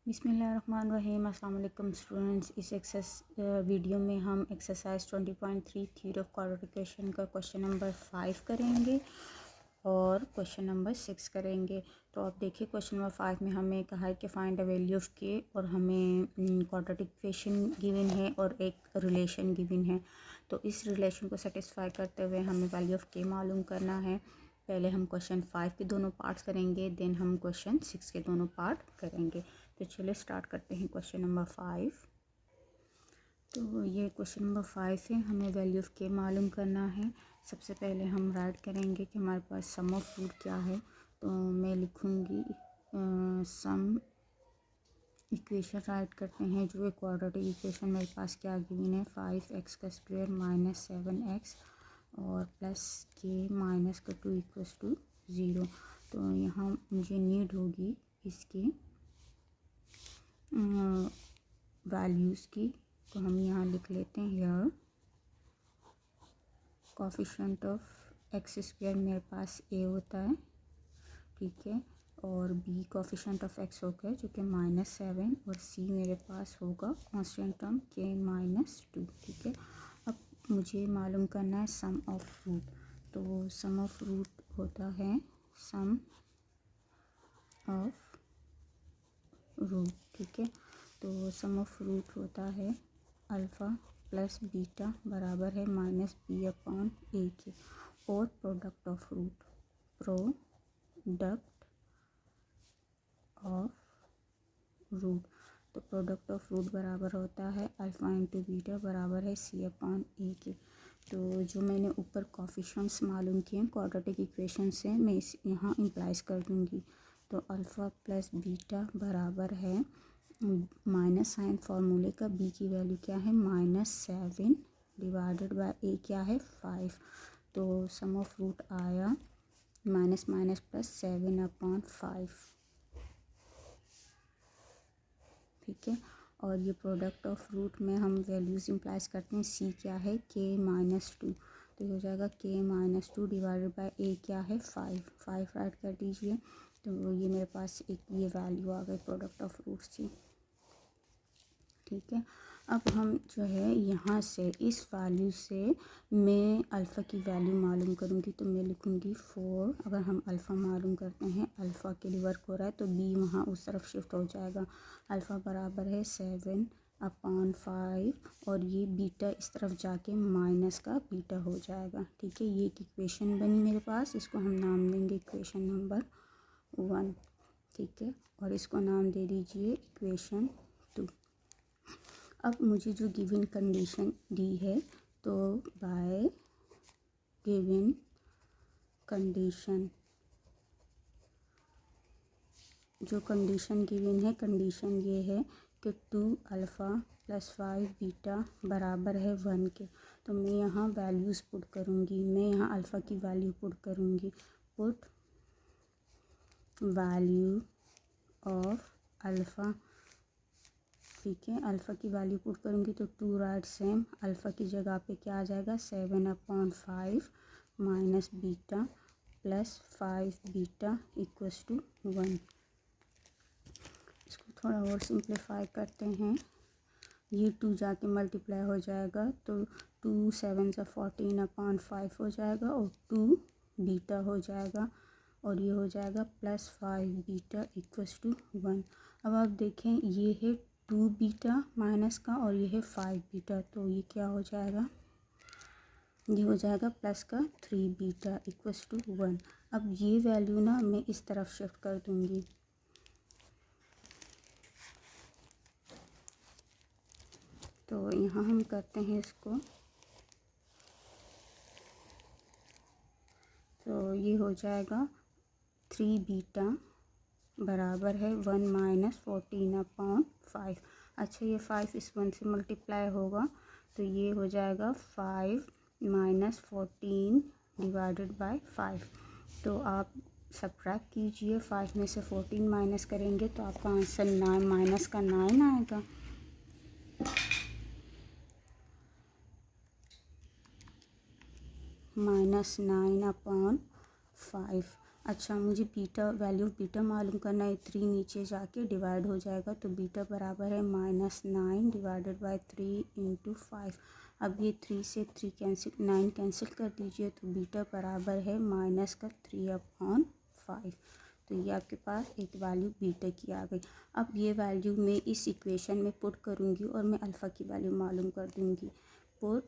बिस्मिल्लाहिर्रहमानिर्रहीम। अस्सलाम वालेकुम स्टूडेंट्स। इस वीडियो में हम एक्सरसाइज 20.3 थ्योरी ऑफ क्वाड्रेटिक का क्वेश्चन नंबर 5 करेंगे और क्वेश्चन नंबर 6 करेंगे। तो आप देखिए क्वेश्चन नंबर 5 में हमें कहा है कि फाइंड द वैल्यू ऑफ के, और हमें क्वाड्रेटिक इक्वेशन गिवन है और एक रिलेशन गिवन है। तो इस रिलेशन को सेटिस्फाई करते हुए हमें वैल्यू ऑफ के मालूम करना है। पहले हम क्वेश्चन 5 के दोनों पार्ट्स करेंगे, देन हम क्वेश्चन 6 के दोनों पार्ट करेंगे। तो चलिए स्टार्ट करते हैं क्वेश्चन नंबर 5। तो ये क्वेश्चन नंबर 5 है, हमें वैल्यू ऑफ के मालूम करना है। सबसे पहले हम राइट करेंगे कि हमारे पास सम ऑफ रूट क्या है। तो मैं लिखूँगी सम इक्वेशन राइट करते हैं। जो एक क्वाड्रेटिक इक्वेशन मेरे पास क्या गिवन है, 5x का स्क्वायर माइनस 7x और प्लस के माइनस का 2 इक्वल्स टू 0। तो यहाँ मुझे नीड होगी इसकी वैल्यूज़ की। तो हम यहाँ लिख लेते हैं यार कोफिशिएंट ऑफ एक्स स्क्वायर मेरे पास ए होता है, ठीक है, और बी कोफिशिएंट ऑफ एक्स होगा जो कि -7, और सी मेरे पास होगा कांस्टेंट टर्म के -2, ठीक है। अब मुझे मालूम करना है सम ऑफ रूट। तो सम ऑफ रूट होता है सम ऑफ रूट, ठीक है। तो सम ऑफ रूट होता है अल्फ़ा प्लस बीटा बराबर है -b/a के, और प्रोडक्ट ऑफ रूट। तो प्रोडक्ट ऑफ रूट बराबर होता है अल्फ़ा इंटू बीटा बराबर है c/a के। तो जो मैंने ऊपर कोफिशिएंट्स मालूम किए हैं क्वाड्रेटिक इक्वेशन से, मैं इस यहाँ इम्प्लाइज कर दूँगी। तो अल्फ़ा प्लस बीटा बराबर है माइनस साइन फार्मूले का, बी की वैल्यू क्या है -7 डिवाइडेड बाय ए क्या है 5। तो सम ऑफ रूट आया माइनस माइनस प्लस 7/5, ठीक है। और ये प्रोडक्ट ऑफ रूट में हम वैल्यूज़ इम्प्लाइज करते हैं। सी क्या है k-2, तो ये हो जाएगा k-2 डिवाइडेड बाय ए क्या है 5 राइट कर दीजिए। तो ये मेरे पास एक ये वैल्यू आ गई प्रोडक्ट ऑफ रूट्स की, ठीक है। अब हम जो है यहाँ से इस वैल्यू से मैं अल्फ़ा की वैल्यू मालूम करूँगी। तो मैं लिखूँगी 4। अगर हम अल्फ़ा मालूम करते हैं, अल्फ़ा के लिए वर्क हो रहा है, तो बी वहाँ उस तरफ शिफ्ट हो जाएगा। अल्फ़ा बराबर है 7/5, और ये बीटा इस तरफ जाके माइनस का बीटा हो जाएगा, ठीक है। ये एक इक्वेशन बनी मेरे पास, इसको हम नाम देंगे इक्वेशन नंबर 1, ठीक है, और इसको नाम दे दीजिए इक्वेशन 2। अब मुझे जो गिवन कंडीशन दी है, तो बाय गिवन कंडीशन, जो कंडीशन गिवन है, कंडीशन ये है कि 2 अल्फ़ा प्लस 5 बीटा बराबर है 1 के। तो मैं यहाँ वैल्यूज़ पुट करूँगी। मैं यहाँ अल्फ़ा की वैल्यू पुट करूँगी, पुट वैल्यू ऑफ अल्फ़ा, ठीक है। अल्फ़ा की वैल्यू पुट करूँगी तो 2 राइट सेम, अल्फ़ा की जगह पे क्या आ जाएगा 7/5 minus beta plus 5 beta equals to 1। इसको थोड़ा और सिंप्लीफाई करते हैं। ये 2 जाके मल्टीप्लाई हो जाएगा, तो 2 7 से 14/5 हो जाएगा, और 2 बीटा हो जाएगा, और ये हो जाएगा प्लस 5 बीटा इक्वल्स टू 1। अब आप देखें ये है 2 बीटा माइनस का, और ये है 5 बीटा, तो ये क्या हो जाएगा, ये हो जाएगा प्लस का 3 बीटा इक्वल्स टू 1। अब ये वैल्यू ना मैं इस तरफ शिफ्ट कर दूँगी। तो यहाँ हम करते हैं इसको, तो ये हो जाएगा 3 बीटा बराबर है 1 माइनस 14/5। अच्छा, ये 5 इस 1 से मल्टीप्लाई होगा, तो ये हो जाएगा 5 माइनस 14 डिवाइडेड बाय 5। तो आप सब्ट्रैक्ट कीजिए, 5 में से 14 माइनस करेंगे तो आपका आंसर 9 माइनस का 9 आएगा। -9/5। अच्छा, मुझे बीटा वैल्यू बीटा मालूम करना है। 3 नीचे जाके डिवाइड हो जाएगा, तो बीटा बराबर है -9 डिवाइडेड बाय 3 इंटू 5। अब ये 3 से 3 कैंसिल, 9 कैंसिल कर दीजिए, तो बीटा बराबर है -3/5। तो ये आपके पास एक वैल्यू बीटा की आ गई। अब ये वैल्यू मैं इस इक्वेशन में पुट करूँगी और मैं अल्फ़ा की वैल्यू मालूम कर दूँगी। पुट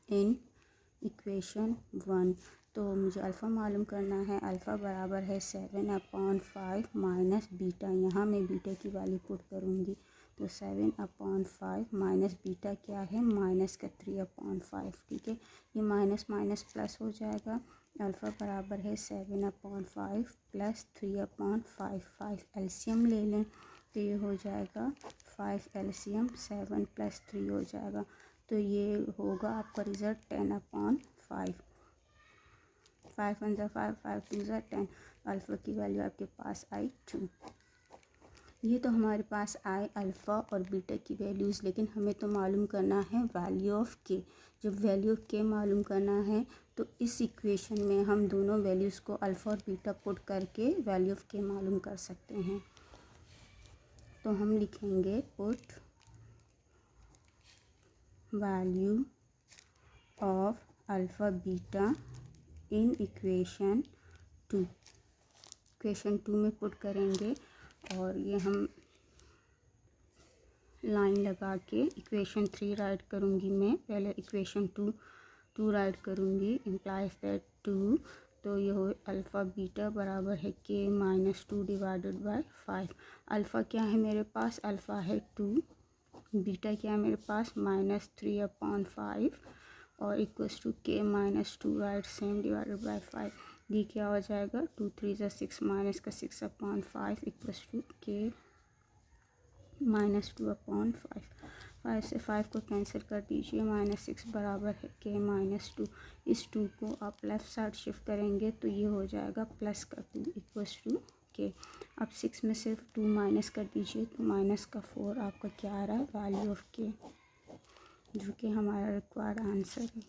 इन इक्वेशन 1, तो मुझे अल्फ़ा मालूम करना है। अल्फ़ा बराबर है 7/5 माइनस बीटा। यहाँ मैं बीटा की वैल्यू पुट करूँगी, तो 7/5 माइनस बीटा क्या है, -3/5। ठीक है, ये माइनस माइनस प्लस हो जाएगा। अल्फ़ा बराबर है 7/5 प्लस 3/5। 5 एलसीएम ले लें, तो ये हो जाएगा 5 एलसीएम 7 + 3 हो जाएगा। तो ये होगा आपका रिज़ल्ट 10/5। 5 1 ज़ा 5, 5 2 ज़ा 10। अल्फ़ा की वैल्यू आपके पास आई 2। ये तो हमारे पास आए अल्फ़ा और बीटा की वैल्यूज़, लेकिन हमें तो मालूम करना है वैल्यू ऑफ के। जब वैल्यू ऑफ के मालूम करना है, तो इस इक्वेशन में हम दोनों वैल्यूज़ को अल्फ़ा और बीटा पुट करके वैल्यू ऑफ के मालूम कर सकते हैं। तो हम लिखेंगे put value of alpha beta in equation 2। Equation 2 में पुट करेंगे, और ये हम लाइन लगा के इक्वेशन 3 राइट करूँगी। मैं पहले इक्वेशन 2 राइट करूँगी। इम्प्लाइज दैट 2, तो ये हो अल्फ़ा बीटा बराबर है के -2 डिवाइडेड बाय 5। अल्फ़ा क्या है मेरे पास, अल्फ़ा है 2, बीटा क्या है मेरे पास -3/5, और इक्वल्स टू के -2 राइट सेम डिवाइडेड बाय 5। ये क्या हो जाएगा, 2 3 ज़ा 6 माइनस का 6/5 इक्वल्स टू के -2/5। 5 से 5 को कैंसिल कर दीजिए, -6 बराबर है के -2। इस 2 को आप लेफ़्ट साइड शिफ्ट करेंगे, तो ये हो जाएगा प्लस का 2 इक्वल्स टू के। अब 6 में से 2 माइनस कर दीजिए, तो माइनस का 4 आपका क्या आ रहा है, वैल्यू ऑफ के, जो कि हमारा रिक्वायर्ड आंसर है।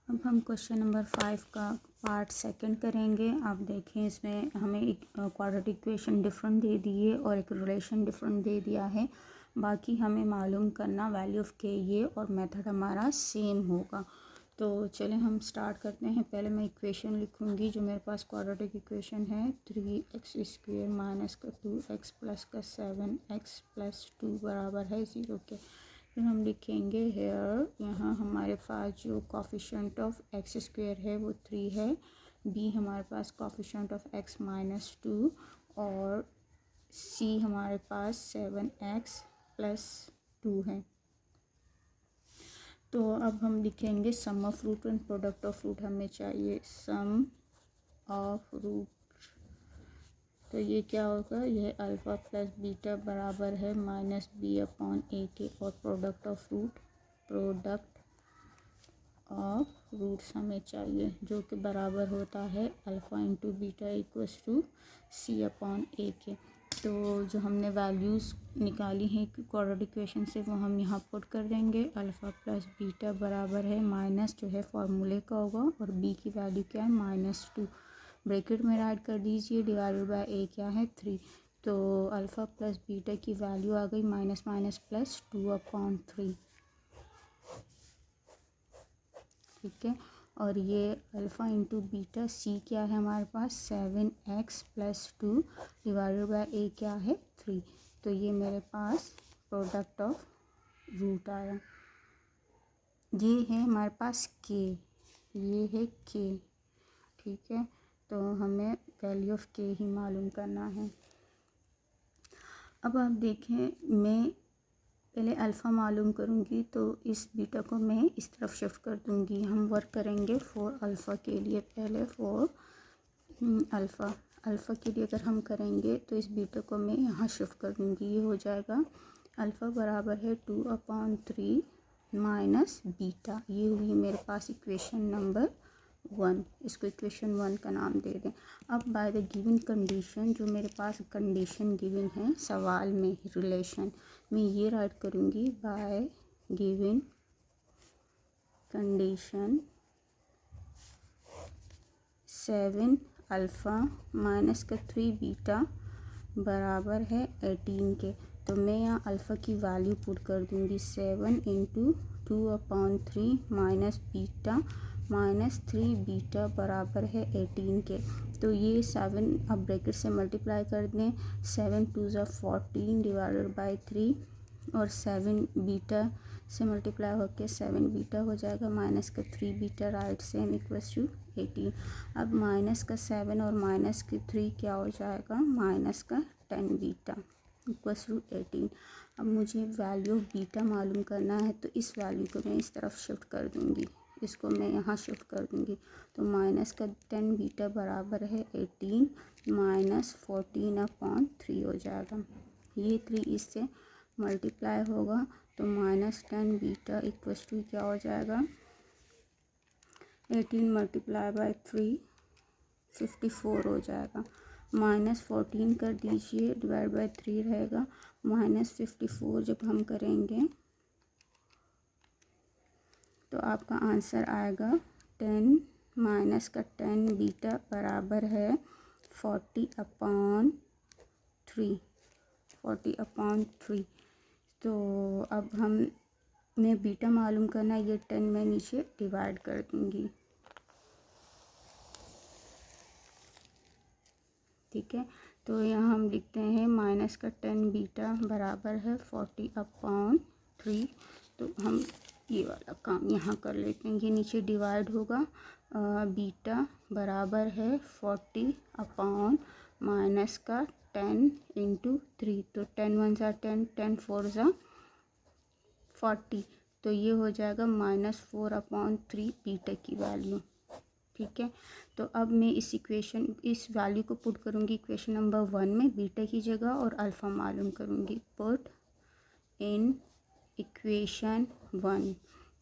अब हम क्वेश्चन नंबर 5 का पार्ट सेकंड करेंगे। आप देखें, इसमें हमें एक क्वाड्रेटिक इक्वेशन डिफरेंट दे दी है और एक रिलेशन डिफरेंट दे दिया है। बाकी हमें मालूम करना वैल्यू ऑफ के, ये और मेथड हमारा सेम होगा। तो चलें हम स्टार्ट करते हैं। पहले मैं इक्वेशन लिखूंगी जो मेरे पास क्वाड्रेटिक इक्वेशन है, 3x² माइनस का 2x प्लस का 7x प्लस 2 बराबर है 0 के। फिर हम लिखेंगे हेयर, यहाँ हमारे पास जो कोफिशिएंट ऑफ x² है वो 3 है। b हमारे पास कोफिशिएंट ऑफ x -2, और c हमारे पास 7x प्लस 2 है। तो अब हम लिखेंगे sum of root and product of root हमें चाहिए। सम ऑफ रूट, तो ये क्या होगा, यह अल्फ़ा प्लस बीटा बराबर है -b/a के, और प्रोडक्ट ऑफ रूट्स हमें चाहिए, जो कि बराबर होता है alpha into beta equals to c/a के। तो जो हमने वैल्यूज़ निकाली हैं क्वाड्रेटिक इक्वेशन से, वो हम यहाँ पुट कर देंगे। अल्फ़ा प्लस बीटा बराबर है माइनस जो है फार्मूले का होगा, और b की वैल्यू क्या है -2, ब्रैकेट में ऐड कर दीजिए, डिवाइडेड बाय a क्या है 3। तो अल्फ़ा प्लस बीटा की वैल्यू आ गई माइनस माइनस प्लस 2/3। ठीक है, और ये अल्फ़ा इंटू बीटा c क्या है हमारे पास 7x plus 2 divided by a क्या है 3। तो ये मेरे पास प्रोडक्ट ऑफ रूट आया। ये है हमारे पास k, ये है k। ठीक है, तो हमें वैल्यू ऑफ के ही मालूम करना है। अब आप देखें, मैं पहले अल्फ़ा मालूम करूँगी, तो इस बीटा को मैं इस तरफ शिफ्ट कर दूँगी। हम वर्क करेंगे फॉर अल्फ़ा के लिए। पहले फॉर अल्फ़ा के लिए अगर हम करेंगे, तो इस बीटा को मैं यहाँ शिफ्ट कर दूँगी। ये हो जाएगा अल्फ़ा बराबर है 2/3 माइनस बीटा। ये हुई मेरे पास इक्वेशन नंबर 1, इसको इक्वेशन 1 का नाम दे दें। अब बाय द गिवन कंडीशन, जो मेरे पास कंडीशन गिवन है सवाल में, रिलेशन में ये राइट करूँगी bye given condition 7 alpha minus का 3 बीटा बराबर है 18 के। तो मैं यहाँ अल्फ़ा की वैल्यू पुट कर दूँगी 7 into 2/3 minus beta minus 3 beta बराबर है 18 के। तो ये 7 अब ब्रैकेट से मल्टीप्लाई कर दें, 7 2 ज़ा 14 डिवाइडेड बाई 3 और 7 बीटा से मल्टीप्लाई होकर 7 बीटा हो जाएगा, माइनस का 3 beta right same equals to 18। अब माइनस का 7 और माइनस की 3 क्या हो जाएगा, माइनस का 10 बीटा इक्वल्स टू 18। अब मुझे वैल्यू ऑफ बीटा मालूम करना है, तो इस वैल्यू को मैं इस तरफ शिफ्ट कर दूँगी, इसको मैं यहाँ शिफ्ट कर दूँगी। तो माइनस का 10 बीटा बराबर है 18 माइनस 14/3 हो जाएगा। ये 3 इससे मल्टीप्लाई होगा तो माइनस 10 बीटा इक्वल्स टू क्या हो जाएगा, 18 मल्टीप्लाई बाई 3 54 हो जाएगा। माइनस 14 कर दीजिए, डिवाइड बाई 3 रहेगा, माइनस 54 जब हम करेंगे तो आपका आंसर आएगा 10 माइनस का 10 बीटा बराबर है 40/3। तो अब मैं बीटा मालूम करना है, ये 10 मैं नीचे डिवाइड कर दूँगी, ठीक है। तो यहाँ हम लिखते हैं माइनस का 10 बीटा बराबर है 40/3। तो हम ये वाला काम यहाँ कर लेते हैं, ये नीचे डिवाइड होगा, बीटा बराबर है 40/ माइनस का 10 इंटू 3। तो 10 1 ज़ा 10, 10 4 ज़ा 40, तो ये हो जाएगा -4/3 बीटा की वैल्यू, ठीक है। तो अब मैं इस वैल्यू को पुट करूँगी इक्वेशन नंबर 1 में बीटा की जगह और अल्फ़ा मालूम करूँगी। पुट इन इक्वेशन 1,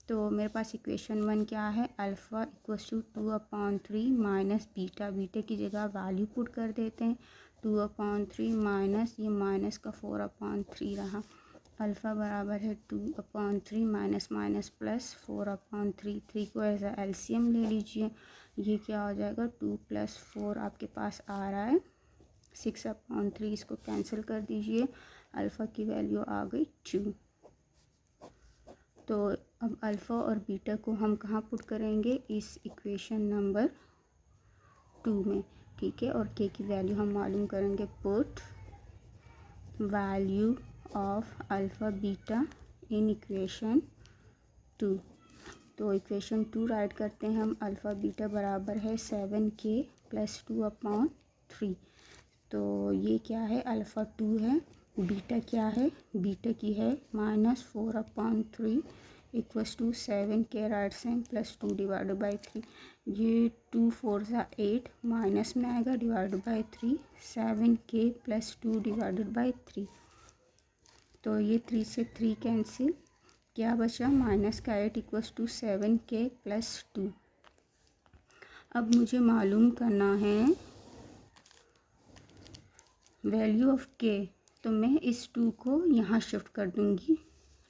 तो मेरे पास इक्वेशन 1 क्या है, alpha equals to 2/3 minus beta, beta की जगह वैल्यू पुट कर देते हैं 2/3 माइनस ये माइनस का 4/3 रहा, अल्फ़ा बराबर है 2/3 माइनस माइनस प्लस 4/3। 3 को एज अ एलसीएम ले लीजिए, ये क्या हो जाएगा 2 + 4 आपके पास आ रहा है 6/3, इसको कैंसिल कर दीजिए, अल्फ़ा की वैल्यू आ गई 2। तो अब अल्फ़ा और बीटा को हम कहाँ पुट करेंगे, इस इक्वेशन नंबर 2 में, ठीक है। और के की वैल्यू हम मालूम करेंगे, put value of alpha beta in equation 2। तो इक्वेशन 2 राइट करते हैं हम, अल्फ़ा बीटा बराबर है 7k + 2/3। तो ये क्या है, अल्फ़ा 2 है, बीटा क्या है, बीटा की है -4/3 equals to 7k right same plus 2 divided by 3। ये 2 4 ज़ा 8 माइनस में आएगा divided by 3, 7k + 2 divided by 3। तो ये 3 से 3 कैंसिल, क्या बचा माइनस का 8 इक्वल्स टू 7k + 2। अब मुझे मालूम करना है वैल्यू ऑफ k, तो मैं इस 2 को यहाँ शिफ्ट कर दूँगी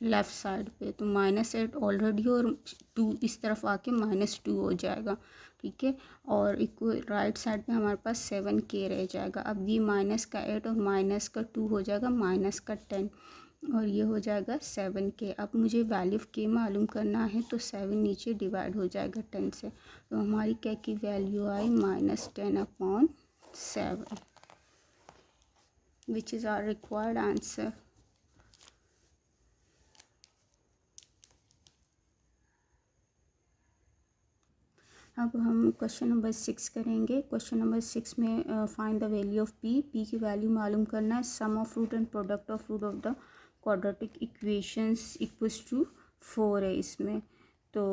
लेफ़्ट साइड पे, तो -8 ऑलरेडी और 2 इस तरफ आके -2 हो जाएगा, ठीक है। और इक्वल राइट साइड पे हमारे पास 7k रह जाएगा। अब ये माइनस का 8 और माइनस का 2 हो जाएगा माइनस का 10 और ये हो जाएगा 7k। अब मुझे वैल्यू ऑफ k मालूम करना है, तो 7 नीचे डिवाइड हो जाएगा 10 से, तो हमारी k की वैल्यू आई -10/7, which is our required answer. अब हम क्वेश्चन नंबर 6 करेंगे। क्वेश्चन नंबर 6 में find the value of p की वैल्यू मालूम करना है, sum of root and product of root of the quadratic equations equals to 4 है इसमें। तो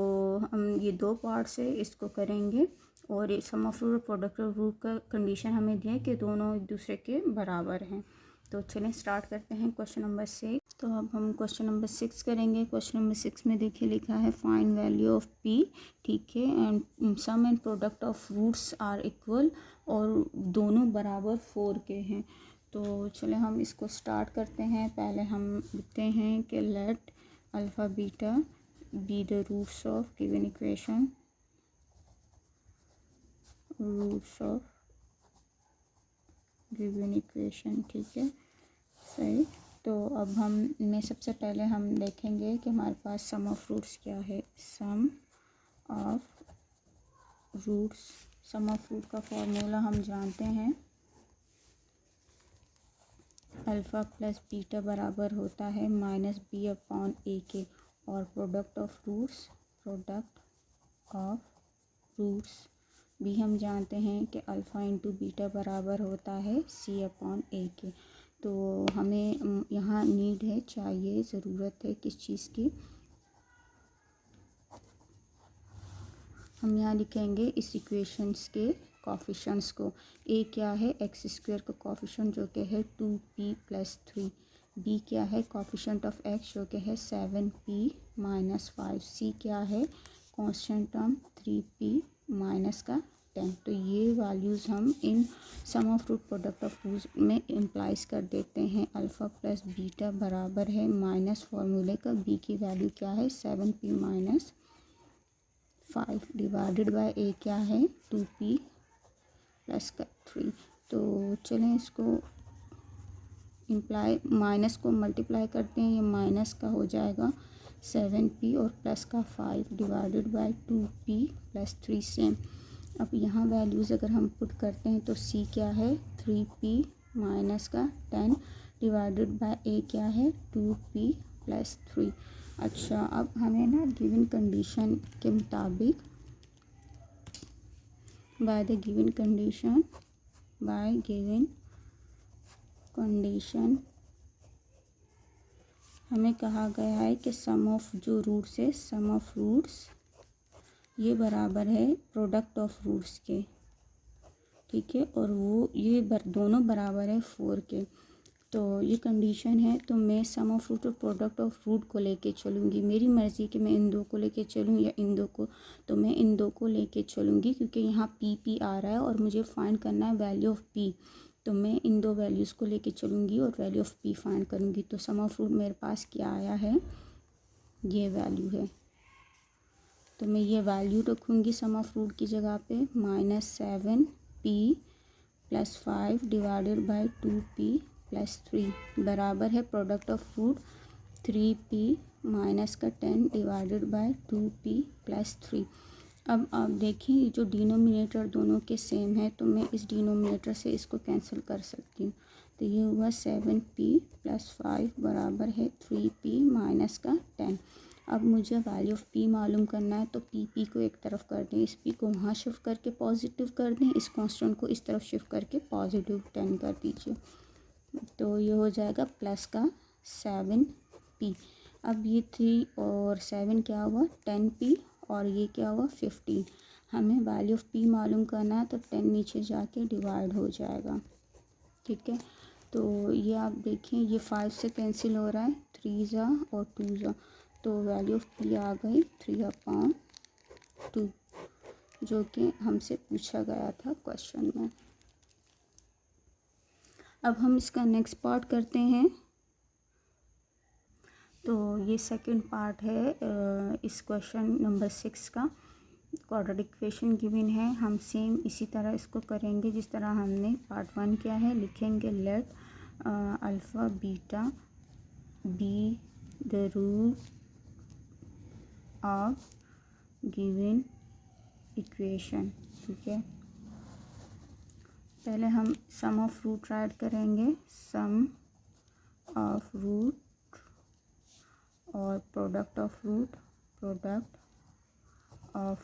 हम ये 2 पार्ट्स है, इसको करेंगे और सम ऑफ रूट और प्रोडक्ट ऑफ रूट का कंडीशन हमें दिया है कि दोनों एक दूसरे के बराबर हैं। तो चलें स्टार्ट करते हैं क्वेश्चन नंबर 6। तो अब हम क्वेश्चन नंबर 6 करेंगे। क्वेश्चन नंबर 6 में देखिए लिखा है फाइंड वैल्यू ऑफ पी, ठीक है, and sum and product of roots are equal, और दोनों बराबर 4 के हैं। तो चले हम इसको स्टार्ट करते हैं। पहले हम लिखते हैं कि let alpha beta be the roots of given equation, roots of given equation, ठीक है, सही। तो अब हम में सबसे पहले हम देखेंगे कि हमारे पास सम ऑफ रूट्स क्या है। Sum of roots, sum of root का फॉर्मूला हम जानते हैं, अल्फ़ा प्लस बीटा बराबर होता है माइनस बी अपॉन ए के, और product of roots, product of roots भी हम जानते हैं कि अल्फ़ा इंटू बीटा बराबर होता है सी अपॉन ए के। तो हमें यहाँ नीड है, चाहिए, ज़रूरत है किस चीज़ की, हम यहाँ लिखेंगे इस इक्वेशंस के कोफिशिएंट्स को। ए क्या है, एक्स स्क्वायर का कोफिशिएंट जो कि है 2p + 3, बी क्या है, कोफिशिएंट ऑफ एक्स जो कि है 7p - 5, सी क्या है, कांस्टेंट टर्म 3p - 10। तो ये वैल्यूज़ हम इन sum of root product of roots में इम्प्लाइज कर देते हैं। अल्फ़ा प्लस बीटा बराबर है माइनस फार्मूले का, बी की वैल्यू क्या है 7p - 5 डिवाइडेड बाय ए क्या है 2p + 3। तो चलें इसको इम्प्लाई, माइनस को मल्टीप्लाई करते हैं, ये माइनस का हो जाएगा 7p और प्लस का 5 डिवाइडेड बाय 2p + 3 सेम। अब यहाँ वैल्यूज़ अगर हम पुट करते हैं तो c क्या है 3p - 10 डिवाइडेड बाय a क्या है 2p + 3। अच्छा, अब हमें ना गिवन कंडीशन के मुताबिक, बाय गिवन कंडीशन हमें कहा गया है कि सम ऑफ जो रूट्स है, सम ऑफ रूट्स ये बराबर है प्रोडक्ट ऑफ रूट्स के, ठीक है, और वो ये दोनों बराबर है 4 के। तो ये कंडीशन है, तो मैं सम ऑफ रूट और प्रोडक्ट ऑफ रूट को लेके चलूँगी। मेरी मर्ज़ी कि मैं इन दो को लेके चलूँ या इन दो को, तो मैं इन दो को लेके चलूँगी क्योंकि यहाँ पी आ रहा है और मुझे फाइंड करना है वैल्यू ऑफ पी। तो मैं इन दो वैल्यूज़ को लेके चलूँगी और वैल्यू ऑफ पी फाइंड करूँगी। तो सम ऑफ रूट मेरे पास क्या आया है, ये वैल्यू है, तो मैं ये वैल्यू रखूँगी सम ऑफ रूट की जगह पे -7p + 5 डिवाइडेड बाय 2p + 3 बराबर है product of root 3p - 10 divided by 2p + 3। अब आप देखिए जो डिनोमिनेटर दोनों के सेम है, तो मैं इस डिनोमिनेटर से इसको कैंसिल कर सकती हूँ। तो ये हुआ 7p + 5 बराबर है 3p - 10। अब मुझे वैल्यू ऑफ पी मालूम करना है, तो पी को एक तरफ कर दें, इस पी को वहाँ शिफ्ट करके पॉजिटिव कर दें, इस कांस्टेंट को इस तरफ शिफ्ट करके पॉजिटिव 10 कर दीजिए। तो ये हो जाएगा प्लस का 7p। अब ये 3 और 7 क्या हुआ 10p, और ये क्या हुआ 15। हमें वैल्यू ऑफ पी मालूम करना है, तो 10 नीचे जाके डिवाइड हो जाएगा, ठीक है। तो ये आप देखें, ये 5 से कैंसिल हो रहा है, 3 जा और 2 जा, तो वैल्यू ऑफ पी आ गई 3/2, जो कि हमसे पूछा गया था क्वेश्चन में। अब हम इसका नेक्स्ट पार्ट करते हैं। तो ये सेकंड पार्ट है इस क्वेश्चन नंबर 6 का। क्वाड्रेटिक इक्वेशन गिवन है, हम सेम इसी तरह इसको करेंगे जिस तरह हमने पार्ट 1 किया है। लिखेंगे let alpha beta be the root of given equation, ठीक है। पहले हम सम ऑफ रूट ऐड करेंगे, सम ऑफ रूट और प्रोडक्ट ऑफ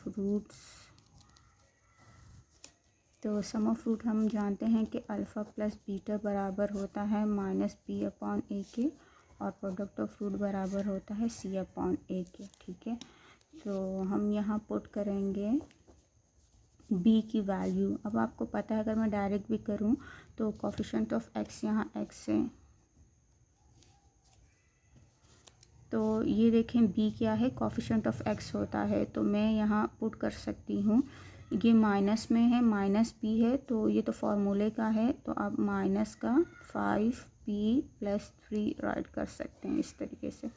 रूट्स। तो सम ऑफ रूट हम जानते हैं कि अल्फ़ा प्लस बीटा बराबर होता है -b/a के, और प्रोडक्ट ऑफ रूट बराबर होता है c/a के, ठीक है। तो हम यहाँ पुट करेंगे b की वैल्यू। अब आपको पता है अगर मैं डायरेक्ट भी करूँ तो कोफिशिएंट ऑफ x यहाँ x है, तो ये देखें बी क्या है, कोफिशिएंट ऑफ एक्स होता है, तो मैं यहाँ पुट कर सकती हूँ, ये माइनस में है, माइनस बी है, तो ये तो फार्मूले का है, तो आप माइनस का 5p+3 राइट कर सकते हैं इस तरीके से।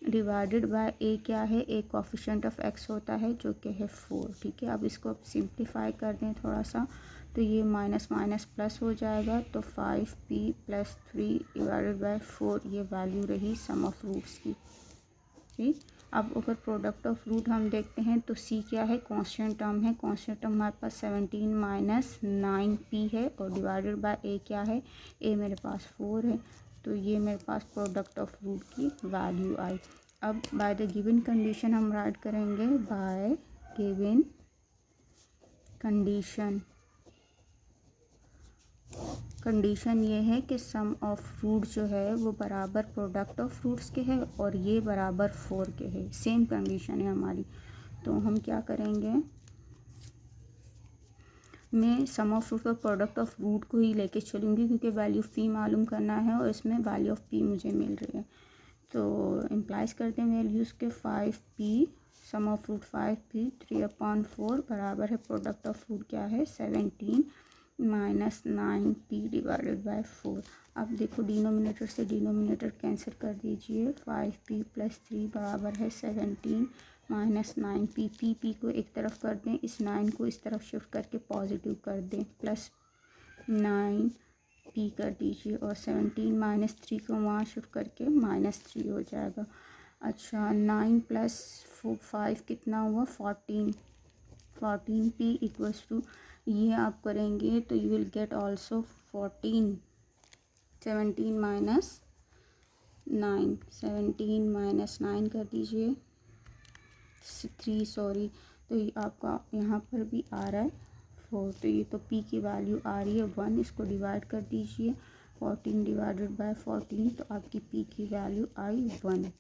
डिवाइडेड बाय ए क्या है, ए कोफिशिएंट ऑफ एक्स होता है जो कि है 4। ठीक है, अब इसको आप सिंप्लीफाई कर दें थोड़ा सा, तो ये माइनस माइनस प्लस हो जाएगा, तो 5p+3 डिवाइडेड बाय 4 ये वैल्यू रही सम ऑफ रूट्स की। ठीक, अब अगर प्रोडक्ट ऑफ रूट हम देखते हैं तो सी क्या है, कांस्टेंट टर्म है, कांस्टेंट टर्म हमारे पास 17 - 9p है, और डिवाइडेड बाय ए क्या है, ए मेरे पास 4 है, तो ये मेरे पास प्रोडक्ट ऑफ रूट की वैल्यू आई। अब बाय द गिवन कंडीशन हम राइट करेंगे, बाय गिवन कंडीशन ये है कि सम ऑफ फ्रूट जो है वो बराबर प्रोडक्ट ऑफ फ्रूट्स के है, और ये बराबर 4 के है, सेम कंडीशन है हमारी। तो हम क्या करेंगे, मैं सम ऑफ फ्रूट और प्रोडक्ट ऑफ रूट को ही लेके चलूँगी, क्योंकि वैल्यू ऑफ पी मालूम करना है और इसमें वैल्यू ऑफ पी मुझे मिल रही है। तो इम्प्लाइज करते हैं वैल्यूज़ के, 5p some of fruit 5p 3/4 बराबर है प्रोडक्ट ऑफ फ्रूट क्या है 17 - 9p डिवाइडेड बाय 4। अब देखो डिनोमिनेटर से डिनोमिनेटर कैंसिल कर दीजिए, 5p+3 बराबर है 17 - 9p। p को एक तरफ कर दें, इस 9 को इस तरफ शिफ्ट करके पॉजिटिव कर दें, प्लस 9p कर दीजिए, और 17 - 3 को वहाँ शिफ्ट करके -3 हो जाएगा। अच्छा, 9 + 5 कितना हुआ, 14p इक्वल्स टू, ये आप करेंगे तो यू विल गेट ऑल्सो 14। 17 - 9, 17 - 9 कर दीजिए, 3 सॉरी, तो ये आपका यहाँ पर भी आ रहा है 4, तो ये तो p की वैल्यू आ रही है 1, इसको डिवाइड कर दीजिए, 14 डिवाइडेड बाय 14, तो आपकी p की वैल्यू आई 1।